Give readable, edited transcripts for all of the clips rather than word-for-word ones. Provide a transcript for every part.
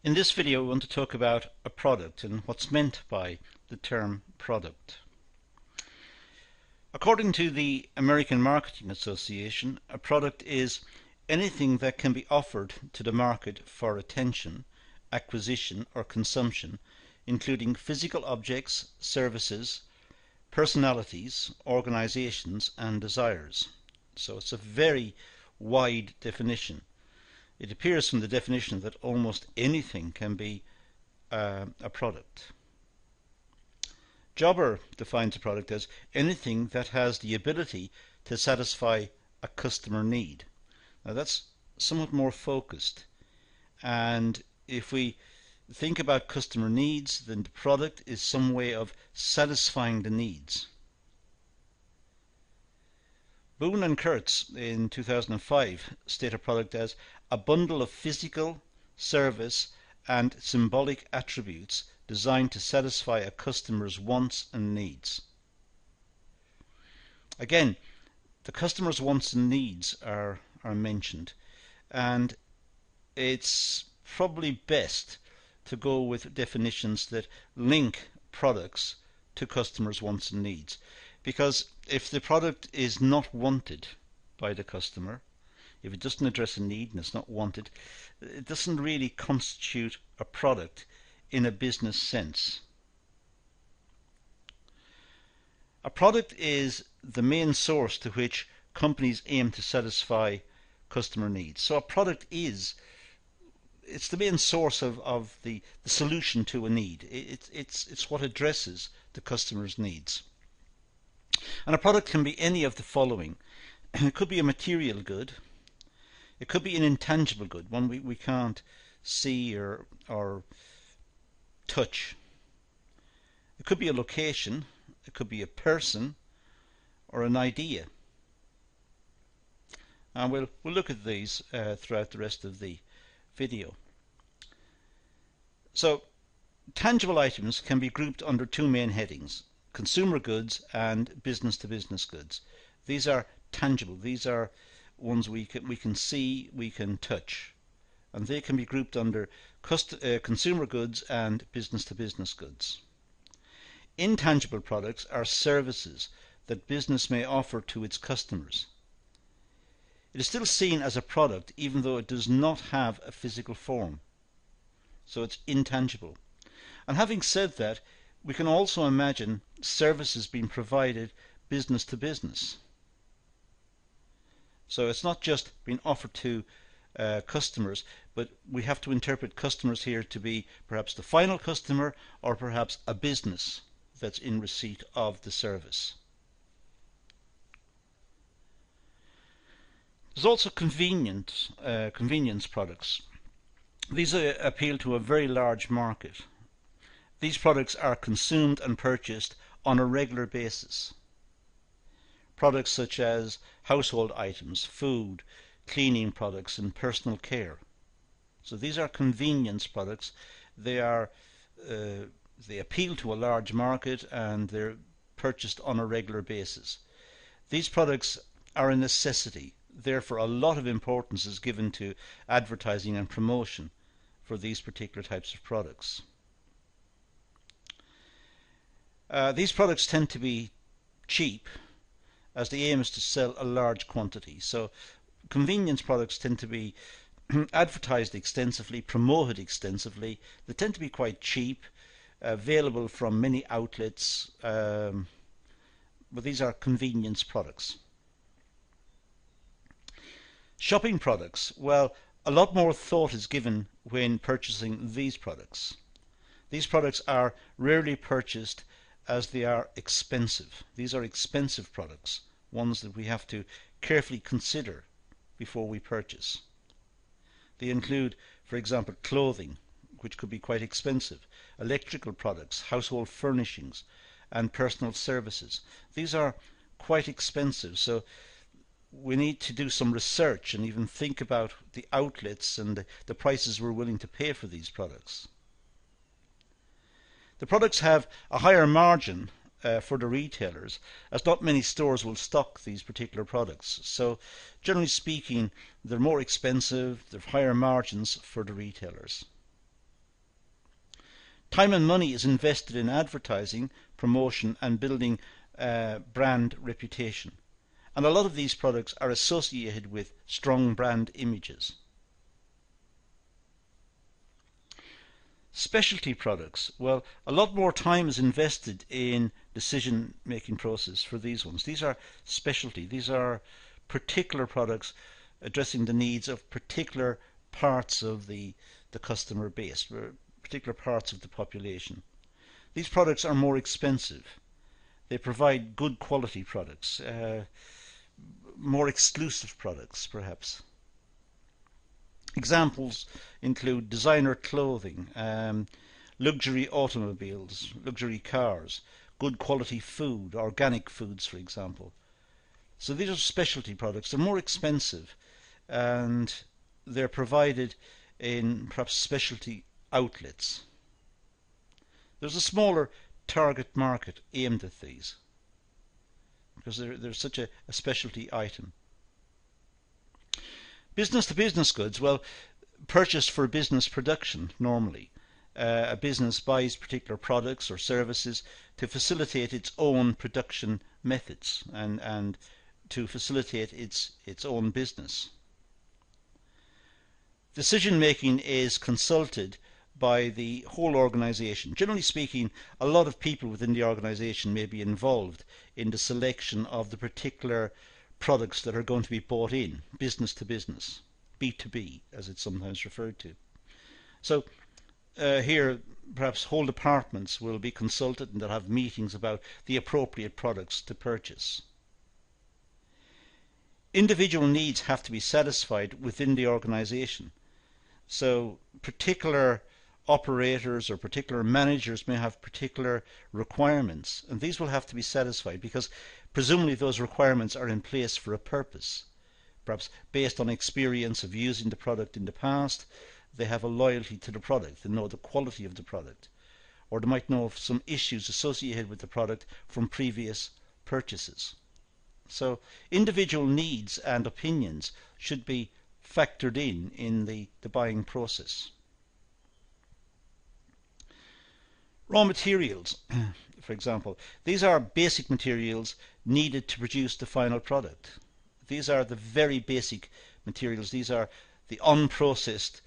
In this video we want to talk about a product and what's meant by the term product. According to the American Marketing Association, a product is anything that can be offered to the market for attention, acquisition or consumption, including physical objects, services, personalities, organizations and desires. So it's a very wide definition. It appears from the definition that almost anything can be a product. Jobber defines a product as anything that has the ability to satisfy a customer need. Now that's somewhat more focused, and if we think about customer needs, then the product is some way of satisfying the needs. Boone and Kurtz in 2005 state a product as a bundle of physical, service and symbolic attributes designed to satisfy a customer's wants and needs. Again, the customer's wants and needs are mentioned, and it's probably best to go with definitions that link products to customers' wants and needs, because if the product is not wanted by the customer, if it doesn't address a need and it's not wanted, it doesn't really constitute a product in a business sense. A product is the main source to which companies aim to satisfy customer needs. So a product it's the main source of the solution to a need. It's what addresses the customer's needs. And a product can be any of the following. It could be a material good. It could be an intangible good, one we can't see or touch. It could be a location. It could be a person or an idea. And we'll look at these throughout the rest of the video. So tangible items can be grouped under two main headings: consumer goods and business-to-business goods. These are tangible. These are ones we can see, we can touch, and they can be grouped under consumer goods and business-to-business goods. Intangible products are services that business may offer to its customers. It is still seen as a product even though it does not have a physical form, so it's intangible. And having said that, we can also imagine services being provided business to business. So it's not just being offered to customers, but we have to interpret customers here to be perhaps the final customer or perhaps a business that's in receipt of the service. There's also convenience products. These appeal to a very large market. These products are consumed and purchased on a regular basis. Products such as household items, food, cleaning products and personal care. So these are convenience products. They appeal to a large market and they're purchased on a regular basis. These products are a necessity. Therefore, a lot of importance is given to advertising and promotion for these particular types of products. These products tend to be cheap, as the aim is to sell a large quantity. So convenience products tend to be advertised extensively, promoted extensively. They tend to be quite cheap, available from many outlets, but these are convenience products. Shopping products. Well, a lot more thought is given when purchasing these products. These products are rarely purchased as they are expensive. These are expensive products, ones that we have to carefully consider before we purchase. They include, for example, clothing, which could be quite expensive, electrical products, household furnishings, and personal services. These are quite expensive, so we need to do some research and even think about the outlets and the prices we're willing to pay for these products. The products have a higher margin for the retailers, as not many stores will stock these particular products. So generally speaking, they're more expensive, they've higher margins for the retailers. Time and money is invested in advertising, promotion and building brand reputation. And a lot of these products are associated with strong brand images. Specialty products, well, a lot more time is invested in decision making process for these ones. These are specialty. These are particular products addressing the needs of particular parts of the customer base, particular parts of the population. These products are more expensive. They provide good quality products, more exclusive products perhaps. Examples include designer clothing, luxury automobiles, luxury cars, good quality food, organic foods for example. So these are specialty products. They're more expensive and they're provided in perhaps specialty outlets. There's a smaller target market aimed at these because they're such a specialty item. Business to business goods, well, purchased for business production normally. A business buys particular products or services to facilitate its own production methods and to facilitate its own business. Decision making is consulted by the whole organization. Generally speaking, a lot of people within the organization may be involved in the selection of the particular products that are going to be bought in, business to business, B2B as it's sometimes referred to. So here perhaps whole departments will be consulted and they'll have meetings about the appropriate products to purchase. Individual needs have to be satisfied within the organization. So particular operators or particular managers may have particular requirements, and these will have to be satisfied because presumably those requirements are in place for a purpose. Perhaps based on experience of using the product in the past, they have a loyalty to the product, they know the quality of the product, or they might know of some issues associated with the product from previous purchases. So individual needs and opinions should be factored in the buying process. Raw materials, for example, these are basic materials needed to produce the final product. These are the very basic materials. These are the unprocessed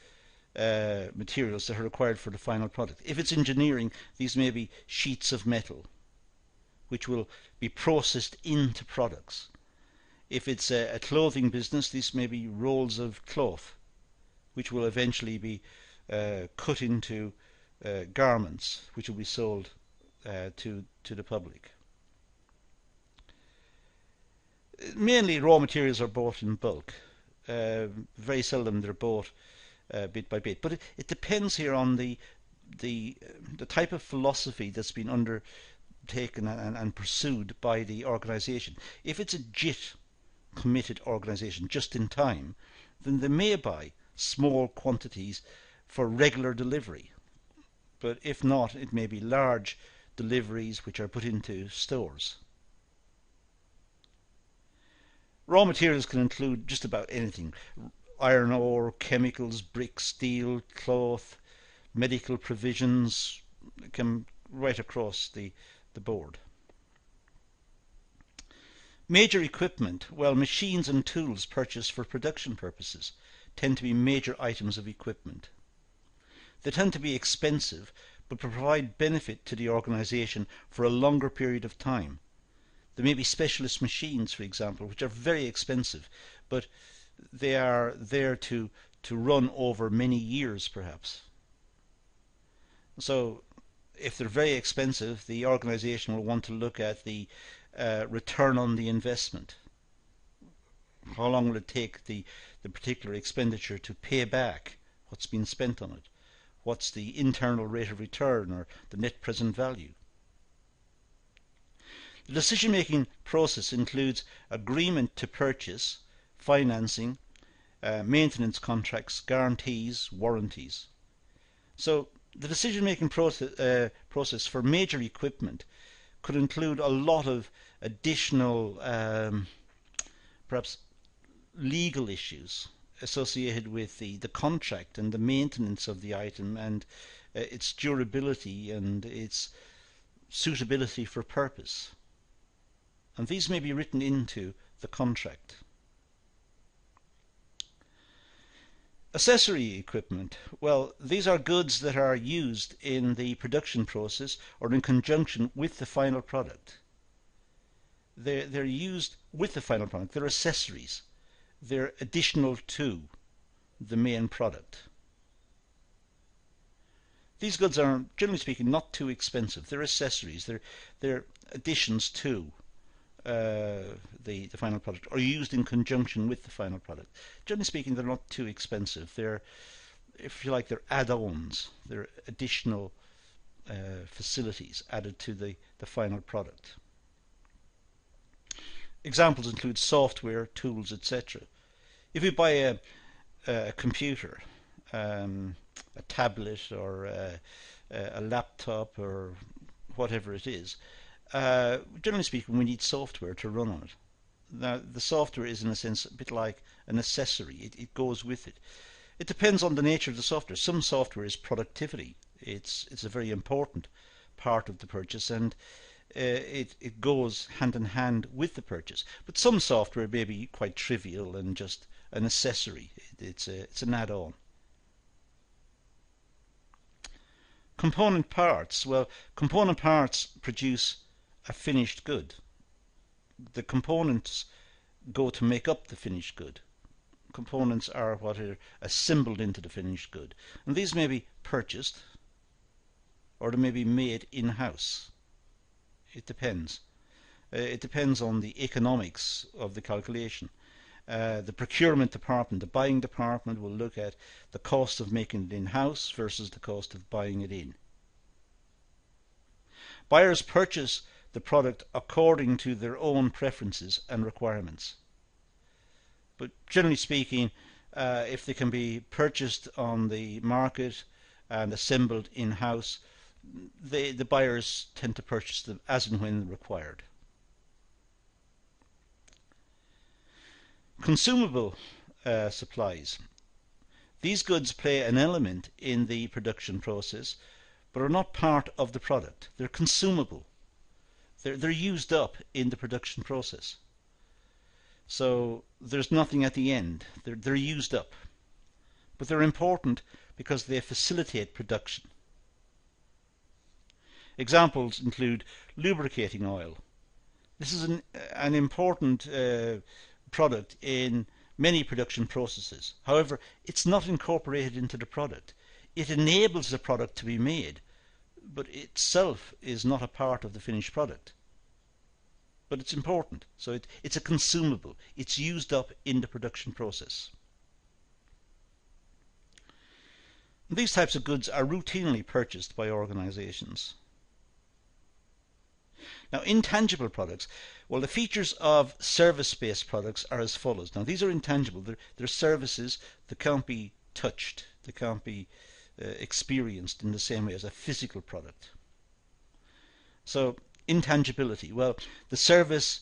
materials that are required for the final product. If it's engineering, these may be sheets of metal which will be processed into products. If it's a clothing business, these may be rolls of cloth which will eventually be cut into garments which will be sold to the public. Mainly raw materials are bought in bulk. Very seldom they're bought bit by bit. But it depends here on the type of philosophy that's been undertaken and pursued by the organisation. If it's a JIT committed organisation, just in time, then they may buy small quantities for regular delivery. But if not, it may be large deliveries which are put into stores. Raw materials can include just about anything: iron ore, chemicals, bricks, steel, cloth, medical provisions, come right across the board. Major equipment, well, machines and tools purchased for production purposes tend to be major items of equipment. They tend to be expensive but provide benefit to the organisation for a longer period of time. There may be specialist machines, for example, which are very expensive, but they are there to run over many years perhaps. So if they're very expensive, the organisation will want to look at the return on the investment. How long will it take the particular expenditure to pay back what's been spent on it? What's the internal rate of return or the net present value? The decision-making process includes agreement to purchase, financing, maintenance contracts, guarantees, warranties. So the decision-making process for major equipment could include a lot of additional perhaps legal issues, associated with the contract and the maintenance of the item and its durability and its suitability for purpose. And these may be written into the contract. Accessory equipment. Well, these are goods that are used in the production process or in conjunction with the final product. They're used with the final product. They're accessories. They're additional to the main product. These goods are, generally speaking, not too expensive. They're accessories. They're additions to the final product, or used in conjunction with the final product. Generally speaking, they're not too expensive. They're, if you like, they're add-ons. They're additional facilities added to the final product. Examples include software, tools, etc. If you buy a computer, a tablet, or a laptop, or whatever it is, generally speaking, we need software to run on it. Now, the software is, in a sense, a bit like an accessory. It goes with it. It depends on the nature of the software. Some software is productivity. It's a very important part of the purchase, and it goes hand in hand with the purchase. But some software may be quite trivial and just an accessory. It's an add-on. Component parts. Well, component parts produce a finished good. The components go to make up the finished good. Components are what are assembled into the finished good. And these may be purchased or they may be made in-house. It depends. It depends on the economics of the calculation. The procurement department, the buying department, will look at the cost of making it in-house versus the cost of buying it in. Buyers purchase the product according to their own preferences and requirements. But generally speaking, if they can be purchased on the market and assembled in-house, the buyers tend to purchase them as and when required. Consumable supplies. These goods play an element in the production process, but are not part of the product. They're consumable. They're used up in the production process. So there's nothing at the end. They're used up. But they're important because they facilitate production. Examples include lubricating oil. This is an important product in many production processes. However, it's not incorporated into the product. It enables the product to be made, but itself is not a part of the finished product. But it's important. So it's a consumable. It's used up in the production process. These types of goods are routinely purchased by organizations. Now, intangible products. Well, the features of service-based products are as follows. Now, these are intangible. They're services that can't be touched. They can't be experienced in the same way as a physical product. So, intangibility. Well, the service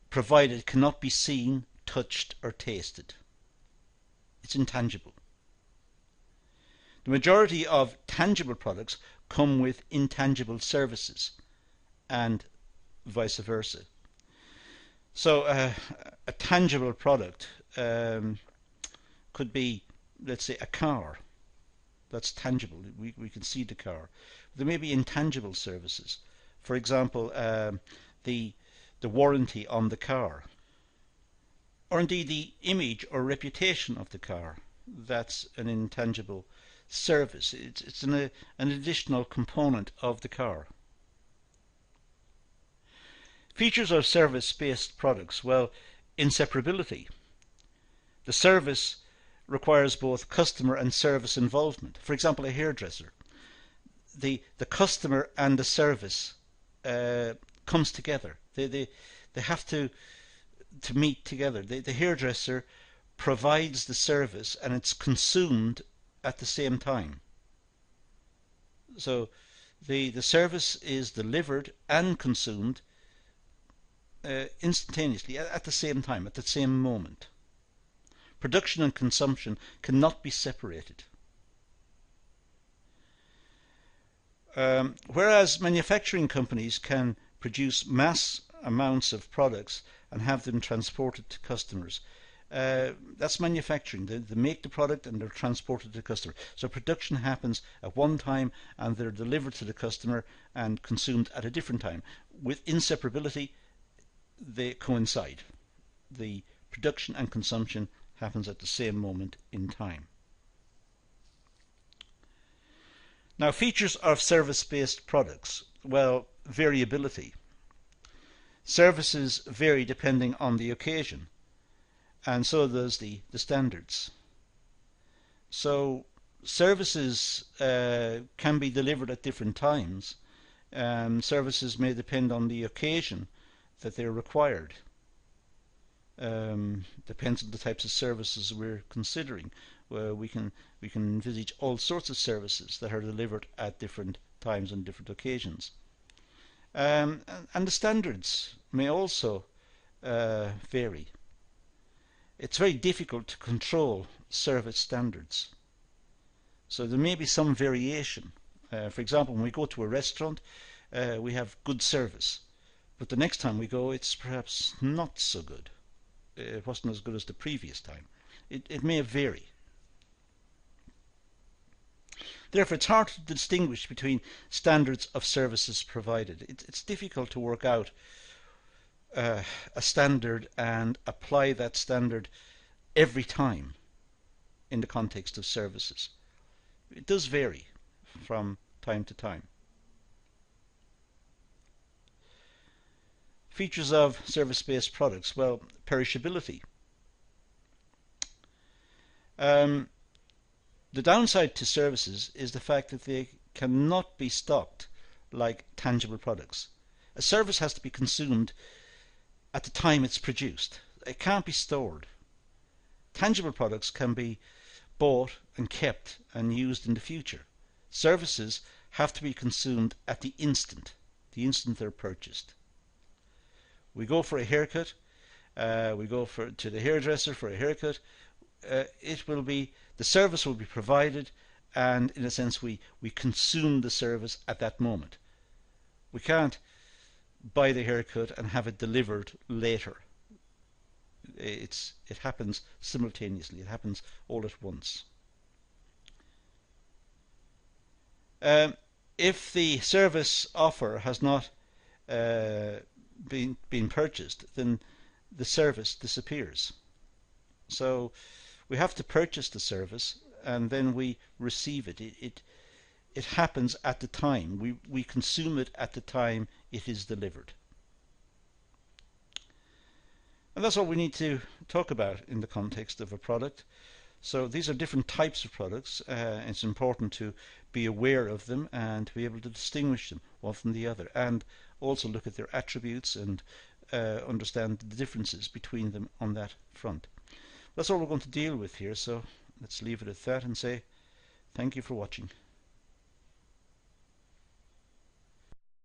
provided cannot be seen, touched, or tasted. It's intangible. The majority of tangible products come with intangible services, and vice versa. So a tangible product could be, let's say, a car. That's tangible. We can see the car. There may be intangible services. For example, the warranty on the car, or indeed the image or reputation of the car. That's an intangible service. It's an additional component of the car. Features of service-based products. Well, inseparability. The service requires both customer and service involvement. For example, a hairdresser. The customer and the service comes together. They have to meet together. The hairdresser provides the service and it's consumed at the same time. So the service is delivered and consumed instantaneously at the same time, at the same moment. Production and consumption cannot be separated. Whereas manufacturing companies can produce mass amounts of products and have them transported to customers, that's manufacturing. They make the product and they're transported to the customer. So production happens at one time and they're delivered to the customer and consumed at a different time. With inseparability, they coincide. The production and consumption happens at the same moment in time. Now, features of service-based products. Well, variability. Services vary depending on the occasion, and so does the standards. So services can be delivered at different times. Services may depend on the occasion that they're required. Depends on the types of services we're considering. We can envisage all sorts of services that are delivered at different times and different occasions. And the standards may also vary. It's very difficult to control service standards. So there may be some variation. For example, when we go to a restaurant, we have good service. But the next time we go, it's perhaps not so good. It wasn't as good as the previous time. It may vary. Therefore, it's hard to distinguish between standards of services provided. It's difficult to work out a standard and apply that standard every time in the context of services. It does vary from time to time. Features of service-based products. Well, perishability. The downside to services is the fact that they cannot be stocked like tangible products. A service has to be consumed at the time it's produced. It can't be stored. Tangible products can be bought and kept and used in the future. Services have to be consumed at the instant they're purchased. We go for a haircut, we go to the hairdresser for a haircut. The service will be provided, and in a sense we consume the service at that moment. We can't buy the haircut and have it delivered later. It happens simultaneously. It happens all at once. If the service offer has not been purchased, then the service disappears. So we have to purchase the service and then we receive it. It happens at the time. We consume it at the time it is delivered. And that's what we need to talk about in the context of a product. So these are different types of products. It's important to be aware of them and to be able to distinguish them one from the other, and also look at their attributes and understand the differences between them on that front. That's all we're going to deal with here, so let's leave it at that and say thank you for watching.